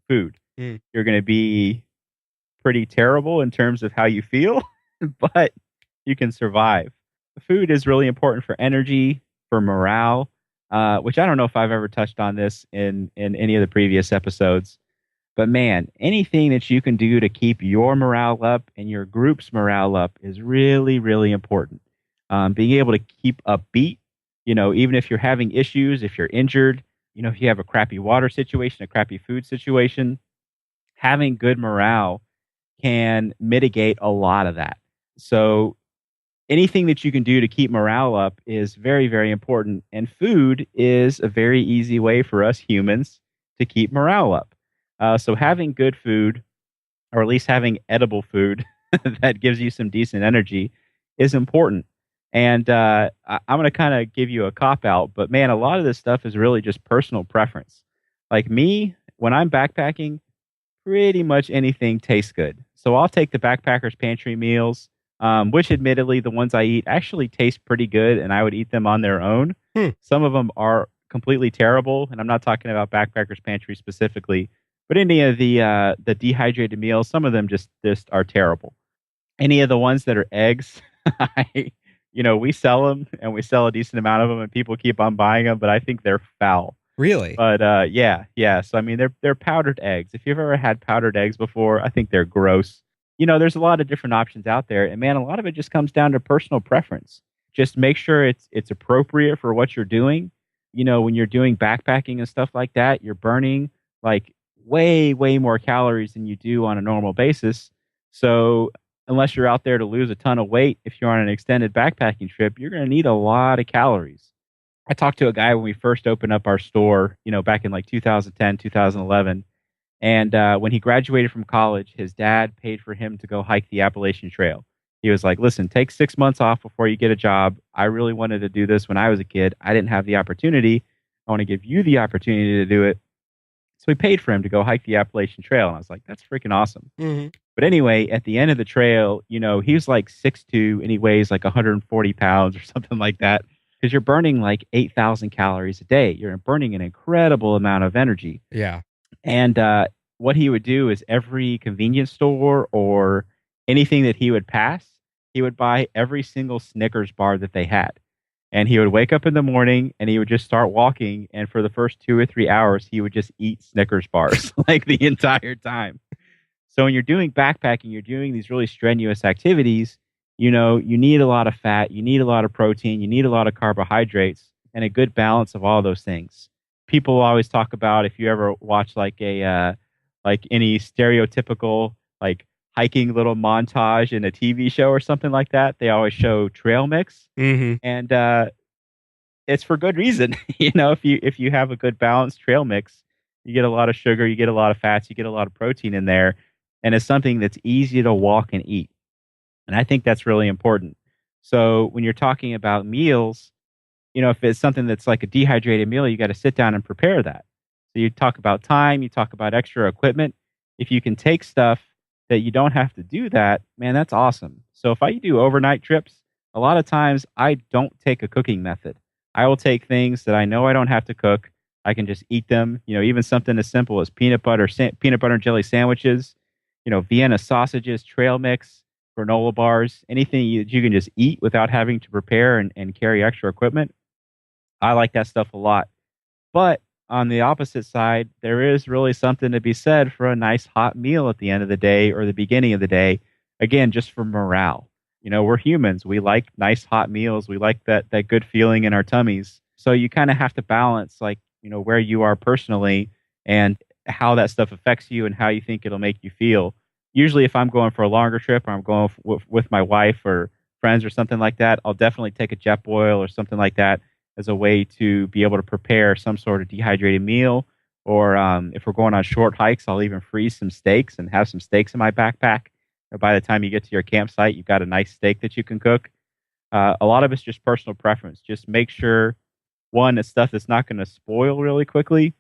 food. Mm. You're going to be pretty terrible in terms of how you feel, but you can survive. Food is really important for energy, for morale, which I don't know if I've ever touched on this in any of the previous episodes. But man, anything that you can do to keep your morale up and your group's morale up is really, really important. Being able to keep upbeat, even if you're having issues, if you're injured, if you have a crappy water situation, a crappy food situation, having good morale can mitigate a lot of that. So anything that you can do to keep morale up is very, very important. And food is a very easy way for us humans to keep morale up. So having good food, or at least having edible food that gives you some decent energy, is important. And I'm going to kind of give you a cop out, but man, a lot of this stuff is really just personal preference. Like me, when I'm backpacking, pretty much anything tastes good. So I'll take the backpackers pantry meals, which admittedly the ones I eat actually taste pretty good, and I would eat them on their own. Some of them are completely terrible, and I'm not talking about backpackers pantry specifically, but any of the dehydrated meals, some of them just are terrible. Any of the ones that are eggs, we sell them, and we sell a decent amount of them, and people keep on buying them, but I think they're foul. Really? But yeah. So I mean, they're powdered eggs. If you've ever had powdered eggs before, I think they're gross. There's a lot of different options out there, and man, a lot of it just comes down to personal preference. Just make sure it's appropriate for what you're doing. When you're doing backpacking and stuff like that, you're burning like way more calories than you do on a normal basis. So unless you're out there to lose a ton of weight, if you're on an extended backpacking trip, you're going to need a lot of calories. I talked to a guy when we first opened up our store, back in like 2010, 2011. And when he graduated from college, his dad paid for him to go hike the Appalachian Trail. He was like, listen, take 6 months off before you get a job. I really wanted to do this when I was a kid. I didn't have the opportunity. I want to give you the opportunity to do it. So he paid for him to go hike the Appalachian Trail. And I was like, that's freaking awesome. Mm-hmm. But anyway, at the end of the trail, he was like 6'2", and he weighs like 140 pounds or something like that. Because you're burning like 8,000 calories a day. You're burning an incredible amount of energy. Yeah. And what he would do is every convenience store or anything that he would pass, he would buy every single Snickers bar that they had. And he would wake up in the morning and he would just start walking. And for the first 2 or 3 hours, he would just eat Snickers bars like the entire time. So when you're doing backpacking, you're doing these really strenuous activities. You need a lot of fat, you need a lot of protein, you need a lot of carbohydrates, and a good balance of all those things. People always talk about, if you ever watch like any stereotypical like hiking little montage in a TV show or something like that, they always show trail mix, and it's for good reason. If you have a good balanced trail mix, you get a lot of sugar, you get a lot of fats, you get a lot of protein in there, and it's something that's easy to walk and eat. And I think that's really important. So when you're talking about meals, if it's something that's like a dehydrated meal, you got to sit down and prepare that. So you talk about time, you talk about extra equipment. If you can take stuff that you don't have to do that, man, that's awesome. So if I do overnight trips, a lot of times I don't take a cooking method. I will take things that I know I don't have to cook. I can just eat them. Even something as simple as peanut butter and jelly sandwiches, Vienna sausages, trail mix, granola bars, anything you can just eat without having to prepare and carry extra equipment. I like that stuff a lot. But on the opposite side, there is really something to be said for a nice hot meal at the end of the day or the beginning of the day. Again, just for morale. We're humans. We like nice hot meals. We like that good feeling in our tummies. So you kind of have to balance where you are personally and how that stuff affects you and how you think it'll make you feel. Usually if I'm going for a longer trip or I'm going with my wife or friends or something like that, I'll definitely take a jet boil or something like that as a way to be able to prepare some sort of dehydrated meal. Or if we're going on short hikes, I'll even freeze some steaks and have some steaks in my backpack. Or by the time you get to your campsite, you've got a nice steak that you can cook. A lot of it's just personal preference. Just make sure, one, it's stuff that's not going to spoil really quickly.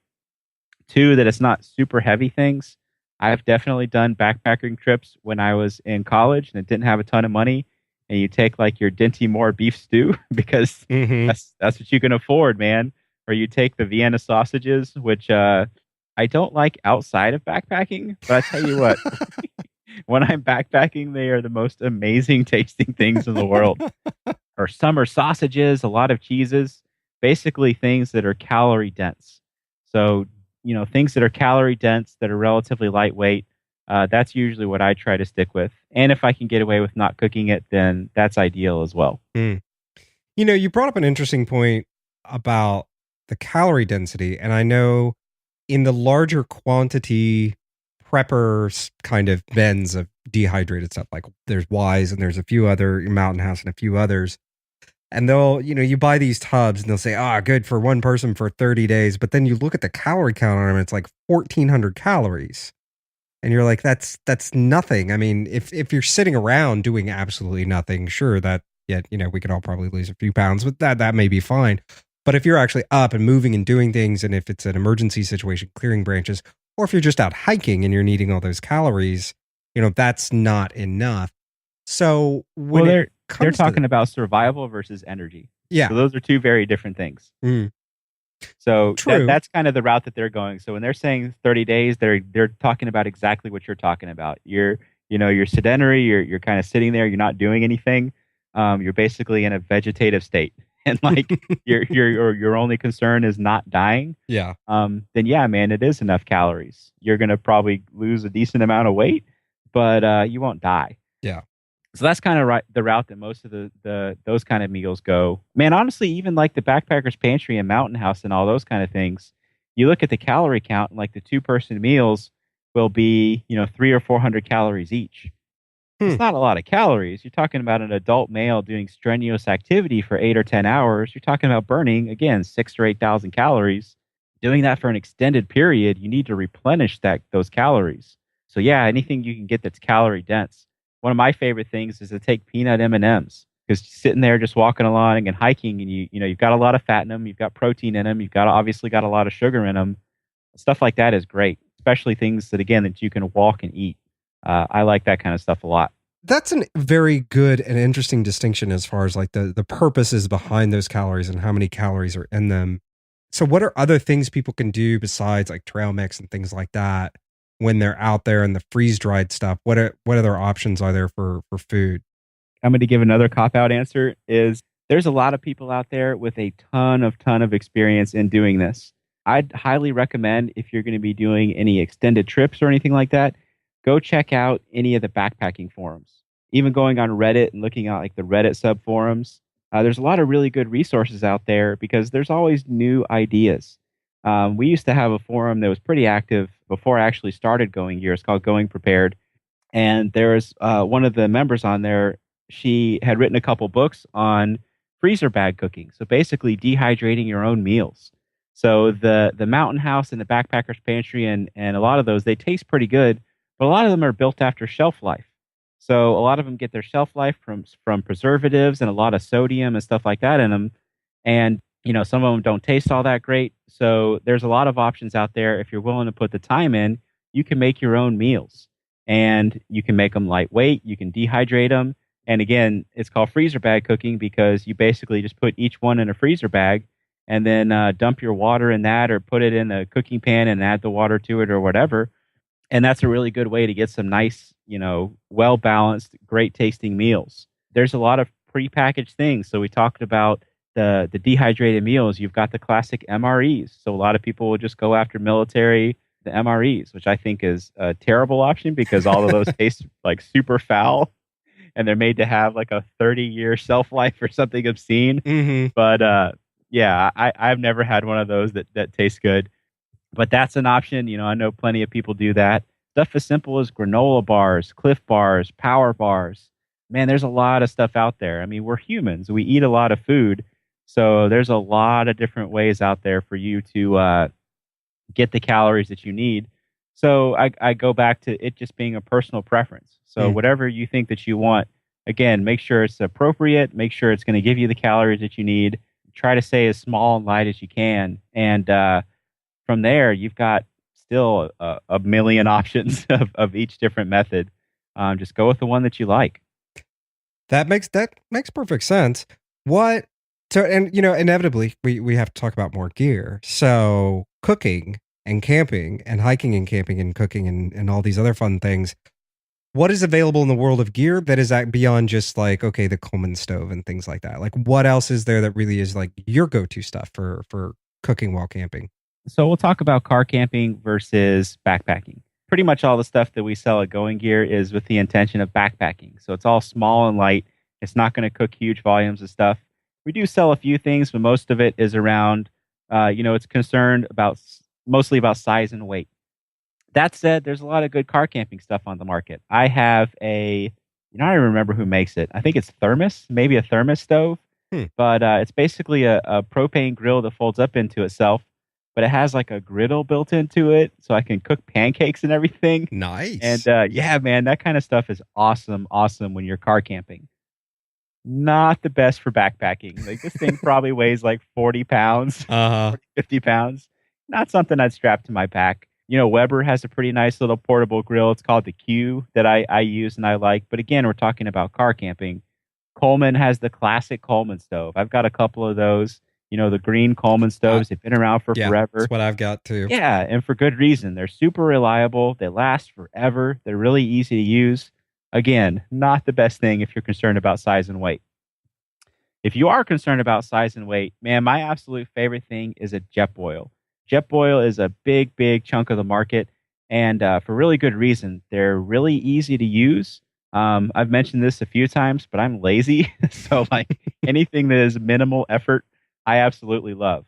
Two, that it's not super heavy things. I've definitely done backpacking trips when I was in college and didn't have a ton of money. And you take like your Dinty Moore beef stew because that's what you can afford, man. Or you take the Vienna sausages, which I don't like outside of backpacking. But I tell you what, when I'm backpacking, they are the most amazing tasting things in the world. Or summer sausages, a lot of cheeses, basically things that are calorie dense. So, things that are calorie dense, that are relatively lightweight, that's usually what I try to stick with. And if I can get away with not cooking it, then that's ideal as well. Mm. You brought up an interesting point about the calorie density. And I know in the larger quantity preppers kind of bins of dehydrated stuff, like there's Wise and there's a few other, Mountain House and a few others. And they'll, you buy these tubs and they'll say, good for one person for 30 days. But then you look at the calorie count on them, and it's like 1,400 calories. And you're like, that's nothing. I mean, if you're sitting around doing absolutely nothing, sure, we could all probably lose a few pounds, but that may be fine. But if you're actually up and moving and doing things, and if it's an emergency situation, clearing branches, or if you're just out hiking and you're needing all those calories, that's not enough. So they're talking about survival versus energy. Yeah. So those are two very different things. Mm. So that's kind of the route that they're going. So when they're saying 30 days, they're talking about exactly what you're talking about. You're sedentary. You're kind of sitting there. You're not doing anything. You're basically in a vegetative state, and like your only concern is not dying. Yeah. Then yeah, man, it is enough calories. You're gonna probably lose a decent amount of weight, but you won't die. Yeah. So that's kind of the route that most of those kind of meals go. Man, honestly, even like the Backpacker's Pantry and Mountain House and all those kind of things, you look at the calorie count, and like the 2-person meals will be 300 or 400 calories each. It's not a lot of calories. You're talking about an adult male doing strenuous activity for 8 or 10 hours. You're talking about burning, again, 6,000 or 8,000 calories. Doing that for an extended period, you need to replenish those calories. So yeah, anything you can get that's calorie dense. One of my favorite things is to take peanut M&Ms, because sitting there just walking along and hiking, and you've got a lot of fat in them, you've got protein in them, you've obviously got a lot of sugar in them. Stuff like that is great, especially things that you can walk and eat. I like that kind of stuff a lot. That's a very good and interesting distinction as far as like the purposes behind those calories and how many calories are in them. So what are other things people can do besides like trail mix and things like that when they're out there in the freeze dried stuff? What other options are there for food? I'm going to give another cop-out answer. Is there's a lot of people out there with a ton of experience in doing this. I'd highly recommend, if you're going to be doing any extended trips or anything like that, go check out any of the backpacking forums. Even going on Reddit and looking at like the Reddit sub forums, there's a lot of really good resources out there because there's always new ideas. We used to have a forum that was pretty active before I actually started Going Gear. It's called Going Prepared. And there's one of the members on there. She had written a couple books on freezer bag cooking. So basically dehydrating your own meals. So the Mountain House and the Backpacker's Pantry and a lot of those, they taste pretty good, but a lot of them are built after shelf life. So a lot of them get their shelf life from preservatives and a lot of sodium and stuff like that in them. And, some of them don't taste all that great. So there's a lot of options out there. If you're willing to put the time in, you can make your own meals, and you can make them lightweight. You can dehydrate them. And again, it's called freezer bag cooking because you basically just put each one in a freezer bag and then dump your water in that, or put it in the cooking pan and add the water to it or whatever. And that's a really good way to get some nice, well-balanced, great-tasting meals. There's a lot of prepackaged things. So we talked about the dehydrated meals. You've got the classic MREs. So a lot of people will just go after the MREs, which I think is a terrible option because all of those taste like super foul. And they're made to have like a 30-year shelf life or something obscene. Mm-hmm. But yeah, I've never had one of those that tastes good. But that's an option. I know plenty of people do that. stuff as simple as granola bars, Cliff bars, power bars. Man, there's a lot of stuff out there. I mean, we're humans. We eat a lot of food. So there's a lot of different ways out there for you to get the calories that you need. So I go back to it just being a personal preference. So whatever you think that you want, again, make sure it's appropriate, make sure it's going to give you the calories that you need. Try to stay as small and light as you can. And from there, you've got still a million options of each different method. Just go with the one that you like. That makes perfect sense. What so and inevitably we have to talk about more gear. So cooking and camping and hiking and camping and cooking and all these other fun things. What is available in the world of gear that is beyond just like, okay, the Coleman stove and things like that? Like what else is there that really is like your go-to stuff for cooking while camping? So we'll talk about car camping versus backpacking. Pretty much all the stuff that we sell at GoingGear is with the intention of backpacking. So it's all small and light. It's not going to cook huge volumes of stuff. We do sell a few things, but most of it is around, it's concerned about mostly about size and weight. That said, there's a lot of good car camping stuff on the market. I have I don't remember who makes it. I think it's Thermos, maybe a Thermos stove, but it's basically a propane grill that folds up into itself, but it has like a griddle built into it, so I can cook pancakes and everything. Nice. And yeah, man, that kind of stuff is awesome when you're car camping. Not the best for backpacking. Like this thing probably weighs like 40 pounds, 50 pounds. Not something I'd strap to my back. Weber has a pretty nice little portable grill. It's called the Q that I use and I like. But again, we're talking about car camping. Coleman has the classic Coleman stove. I've got a couple of those. The green Coleman stoves. They've been around for forever. That's what I've got too. Yeah, and for good reason. They're super reliable. They last forever. They're really easy to use. Again, not the best thing if you're concerned about size and weight. If you are concerned about size and weight, man, my absolute favorite thing is a Jetboil. Jetboil is a big, big chunk of the market, and for really good reason. They're really easy to use. I've mentioned this a few times, but I'm lazy. So like anything that is minimal effort, I absolutely love.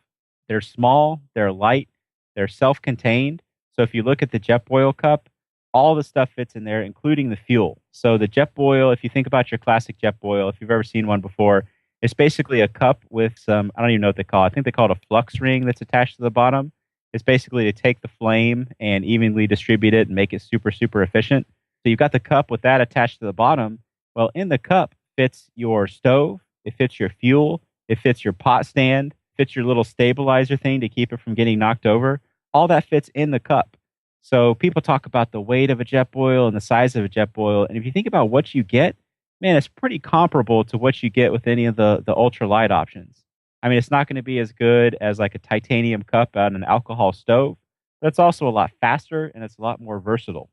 They're small, they're light, they're self-contained. So if you look at the Jetboil cup, all the stuff fits in there, including the fuel. So the Jetboil, if you think about your classic Jetboil, if you've ever seen one before, it's basically a cup with some, I don't even know what they call it. I think they call it a flux ring that's attached to the bottom. It's basically to take the flame and evenly distribute it and make it super, super efficient. So you've got the cup with that attached to the bottom. Well, in the cup fits your stove, it fits your fuel, it fits your pot stand, fits your little stabilizer thing to keep it from getting knocked over. All that fits in the cup. So people talk about the weight of a Jetboil and the size of a Jetboil. And if you think about what you get, man, it's pretty comparable to what you get with any of the ultralight options. I mean, it's not going to be as good as like a titanium cup on an alcohol stove, but it's also a lot faster and it's a lot more versatile.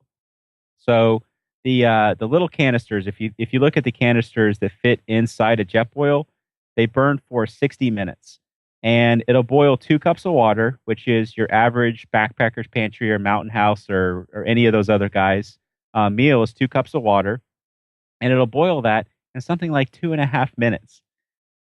So the little canisters, if you look at the canisters that fit inside a Jetboil, they burn for 60 minutes. And it'll boil 2 cups of water, which is your average backpacker's pantry or mountain house or any of those other guys. Meal is 2 cups of water. And it'll boil that in something like 2.5 minutes.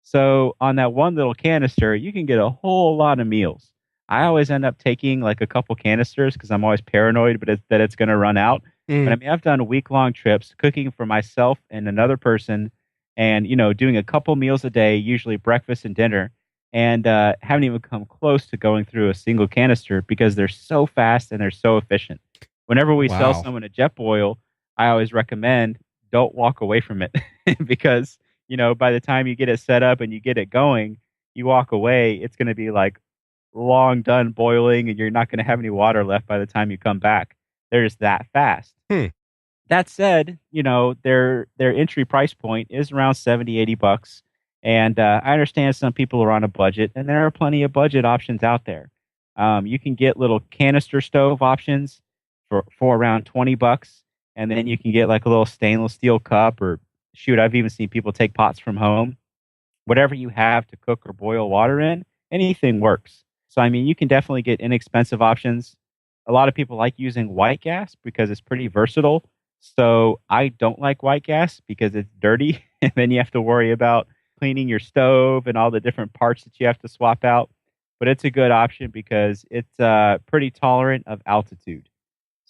So on that one little canister, you can get a whole lot of meals. I always end up taking like a couple canisters because I'm always paranoid that it's going to run out. But I mean, I've done week-long trips cooking for myself and another person and, doing a couple meals a day, usually breakfast and dinner, and haven't even come close to going through a single canister because they're so fast and they're so efficient. Whenever we sell someone a Jetboil, I always recommend don't walk away from it because, by the time you get it set up and you get it going, you walk away, it's going to be like long done boiling and you're not going to have any water left by the time you come back. They're just that fast. That said, their entry price point is around 70, $80. And I understand some people are on a budget and there are plenty of budget options out there. You can get little canister stove options for around $20. And then you can get like a little stainless steel cup or shoot, I've even seen people take pots from home. Whatever you have to cook or boil water in, anything works. So, I mean, you can definitely get inexpensive options. A lot of people like using white gas because it's pretty versatile. So I don't like white gas because it's dirty. And then you have to worry about cleaning your stove and all the different parts that you have to swap out. But it's a good option because it's pretty tolerant of altitude.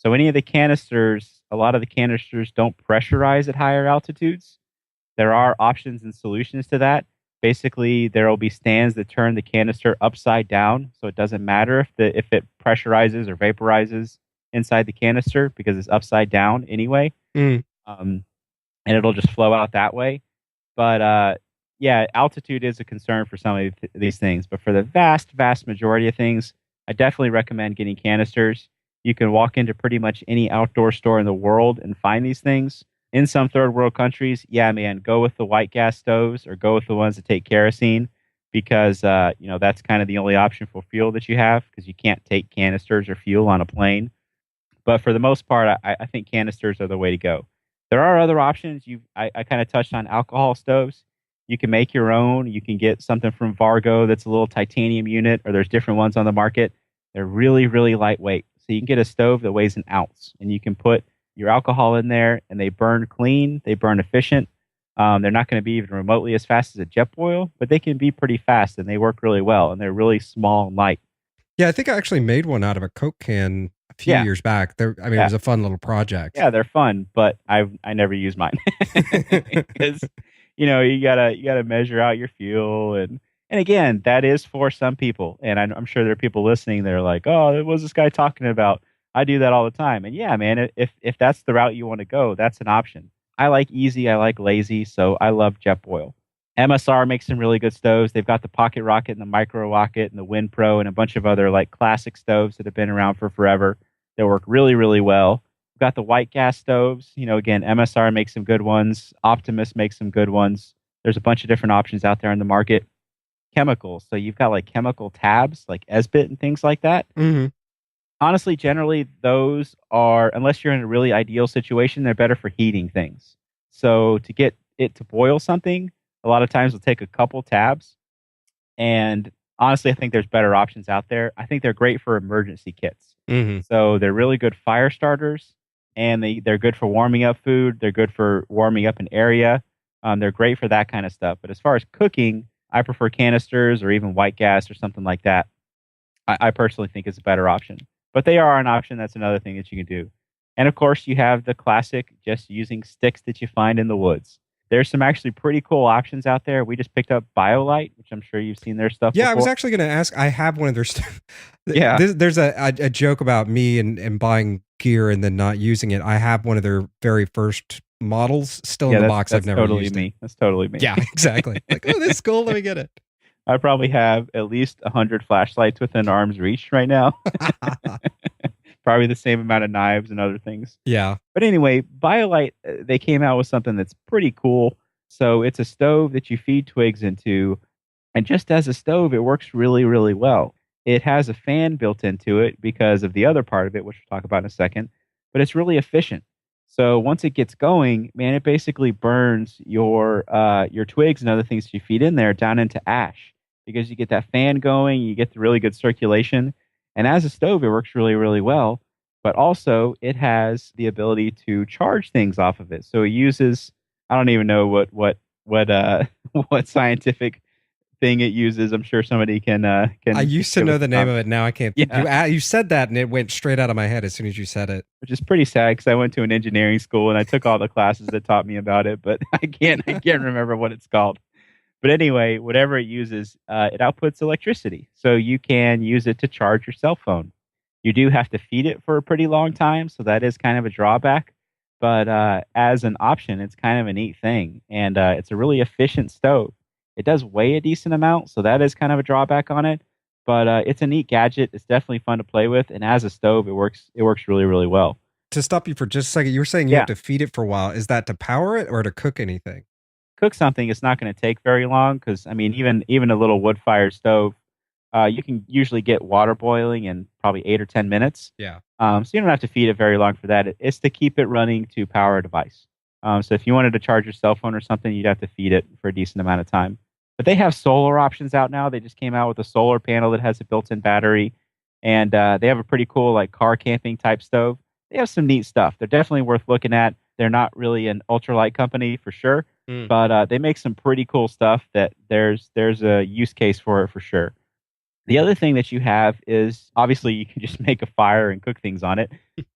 So any of the canisters, a lot of the canisters don't pressurize at higher altitudes. There are options and solutions to that. Basically, there will be stands that turn the canister upside down, so it doesn't matter if it pressurizes or vaporizes inside the canister because it's upside down anyway, Mm. and it'll just flow out that way. But yeah, altitude is a concern for some of these things. But for the vast majority of things, I definitely recommend getting canisters. You can walk into pretty much any outdoor store in the world and find these things. In some third world countries, yeah, man, go with the white gas stoves or go with the ones that take kerosene because that's kind of the only option for fuel that you have because you can't take canisters or fuel on a plane. But for the most part, I think canisters are the way to go. There are other options. I kind of touched on alcohol stoves. You can make your own. You can get something from Vargo that's a little titanium unit, or there's different ones on the market. They're really, really lightweight. So you can get a stove that weighs an ounce, and you can put your alcohol in there, and they burn clean. They burn efficient. They're not going to be even remotely as fast as a jet boil, but they can be pretty fast, and they work really well, and they're really small and light. Yeah, I think I actually made one out of a Coke can a few Yeah. years back. It was a fun little project. Yeah, they're fun, but I never use mine because you gotta measure out your fuel and again that is for some people, and I'm sure there are people listening. They're like, oh, what was this guy talking about? I do that all the time, and yeah, man, if that's the route you want to go, that's an option. I like easy, I like lazy, so I love Jetboil. MSR makes some really good stoves. They've got the Pocket Rocket and the Micro Rocket and the Wind Pro and a bunch of other like classic stoves that have been around for forever. They work really, really well. We've got the white gas stoves. Again, MSR makes some good ones. Optimus makes some good ones. There's a bunch of different options out there in the market. Chemicals. So you've got like chemical tabs like Esbit and things like that. Mm-hmm. Honestly, generally, those are, unless you're in a really ideal situation, they're better for heating things. So to get it to boil something, a lot of times we'll take a couple tabs. And honestly, I think there's better options out there. I think they're great for emergency kits. Mm-hmm. So they're really good fire starters, and they're good for warming up food. They're good for warming up an area. They're great for that kind of stuff. But as far as cooking, I prefer canisters or even white gas or something like that. I personally think is a better option. But they are an option. That's another thing that you can do. And of course, you have the classic just using sticks that you find in the woods. There's some actually pretty cool options out there. We just picked up BioLite, which I'm sure you've seen their stuff Yeah, before. I was actually going to ask. I have one of their stuff. Yeah. There's a joke about me and buying gear and then not using it. I have one of their very first models still in the box. I've never used it. That's totally me. Yeah, exactly. Like, oh, this is cool. Let me get it. I probably have at least 100 flashlights within arm's reach right now. Probably the same amount of knives and other things. Yeah. But anyway, BioLite, they came out with something that's pretty cool. So it's a stove that you feed twigs into. And just as a stove, it works really, really well. It has a fan built into it because of the other part of it, which we'll talk about in a second. But it's really efficient. So once it gets going, man, it basically burns your twigs and other things you feed in there down into ash because you get that fan going, you get the really good circulation. And as a stove, it works really, really well. But also, it has the ability to charge things off of it. So it uses, I don't even know what what scientific thing it uses. I'm sure somebody can. I used to know the name of it. Now I can't. Yeah. You said that, and it went straight out of my head as soon as you said it. Which is pretty sad because I went to an engineering school and I took all the classes that taught me about it, but I can't remember what it's called. But anyway, whatever it uses, it outputs electricity. So you can use it to charge your cell phone. You do have to feed it for a pretty long time, so that is kind of a drawback. But as an option, it's kind of a neat thing. And it's a really efficient stove. It does weigh a decent amount, so that is kind of a drawback on it. But it's a neat gadget. It's definitely fun to play with. And as a stove, it works really, really well. To stop you for just a second, you were saying you have to feed it for a while. Is that to power it or to cook anything? Cook something, it's not going to take very long because I mean, even a little wood-fired stove, you can usually get water boiling in probably 8 or 10 minutes. Yeah. So you don't have to feed it very long for that. It's to keep it running to power a device. So if you wanted to charge your cell phone or something, you'd have to feed it for a decent amount of time. But they have solar options out now. They just came out with a solar panel that has a built-in battery, and they have a pretty cool like car camping type stove. They have some neat stuff. They're definitely worth looking at. They're not really an ultralight company for sure. But they make some pretty cool stuff that there's a use case for it for sure. The other thing that you have is obviously you can just make a fire and cook things on it.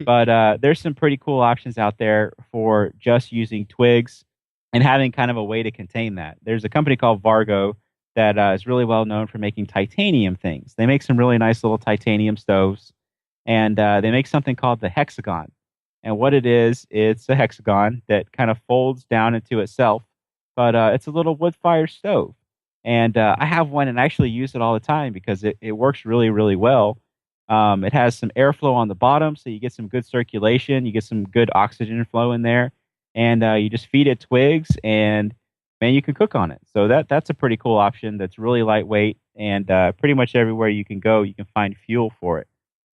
But there's some pretty cool options out there for just using twigs and having kind of a way to contain that. There's a company called Vargo that is really well known for making titanium things. They make some really nice little titanium stoves, and they make something called the hexagon. And what it is, it's a hexagon that kind of folds down into itself, but it's a little wood fire stove. And I have one and I actually use it all the time because it works really, really well. It has some airflow on the bottom, so you get some good circulation, you get some good oxygen flow in there, and you just feed it twigs, and man, you can cook on it. So that's a pretty cool option. That's really lightweight, and pretty much everywhere you can go, you can find fuel for it.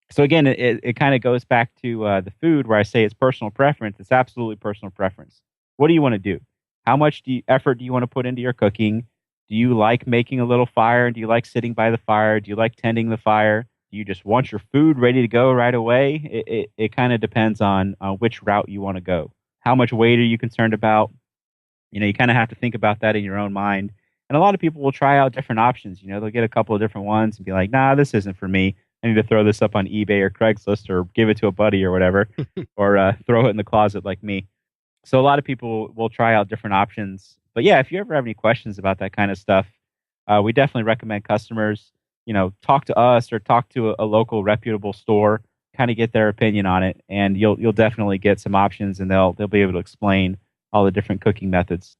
So again, it kind of goes back to the food where I say it's personal preference. It's absolutely personal preference. What do you want to do? How much effort do you want to put into your cooking? Do you like making a little fire? Do you like sitting by the fire? Do you like tending the fire? Do you just want your food ready to go right away? It kind of depends on which route you want to go. How much weight are you concerned about? You kind of have to think about that in your own mind. And a lot of people will try out different options. They'll get a couple of different ones and be like, nah, this isn't for me. I need to throw this up on eBay or Craigslist or give it to a buddy or whatever, or throw it in the closet like me. So a lot of people will try out different options. But yeah, if you ever have any questions about that kind of stuff, we definitely recommend customers, talk to us or talk to a local reputable store, kind of get their opinion on it, and you'll definitely get some options, and they'll be able to explain all the different cooking methods.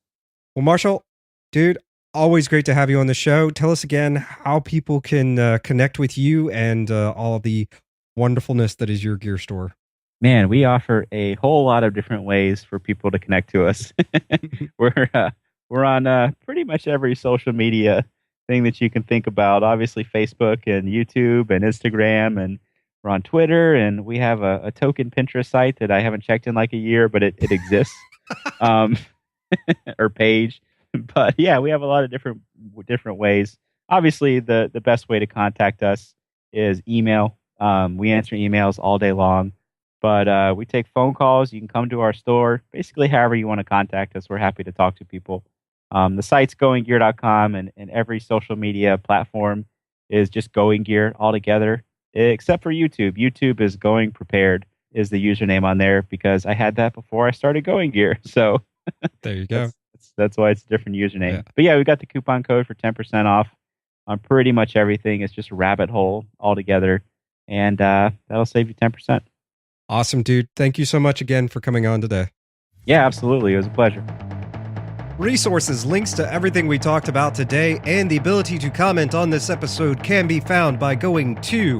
Well, Marshall, dude, always great to have you on the show. Tell us again how people can connect with you and all the wonderfulness that is your gear store. Man, we offer a whole lot of different ways for people to connect to us. We're on pretty much every social media thing that you can think about. Obviously, Facebook and YouTube and Instagram, and we're on Twitter, and we have a token Pinterest site that I haven't checked in like a year, but it exists, or page. But yeah, we have a lot of different ways. Obviously, the best way to contact us is email. We answer emails all day long. But we take phone calls. You can come to our store. Basically, however you want to contact us, we're happy to talk to people. The site's goinggear.com, and every social media platform is just Going Gear altogether, except for YouTube. YouTube is Going Prepared is the username on there because I had that before I started Going Gear. So there you go. That's why it's a different username. Yeah. But yeah, we got the coupon code for 10% off on pretty much everything. It's just Rabbit Hole altogether, and that'll save you 10%. Awesome, dude. Thank you so much again for coming on today. Yeah, absolutely. It was a pleasure. Resources, links to everything we talked about today, and the ability to comment on this episode can be found by going to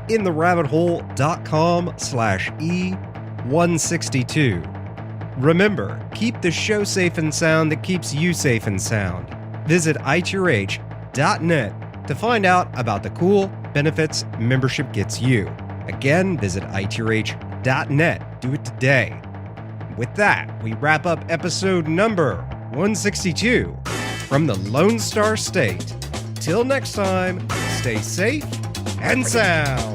intherabbithole.com/E162. Remember, keep the show safe and sound that keeps you safe and sound. Visit itrh.net to find out about the cool benefits membership gets you. Again, visit itrh.net. Do it today. With that, we wrap up episode number 162 from the Lone Star State. Till next time, stay safe and sound.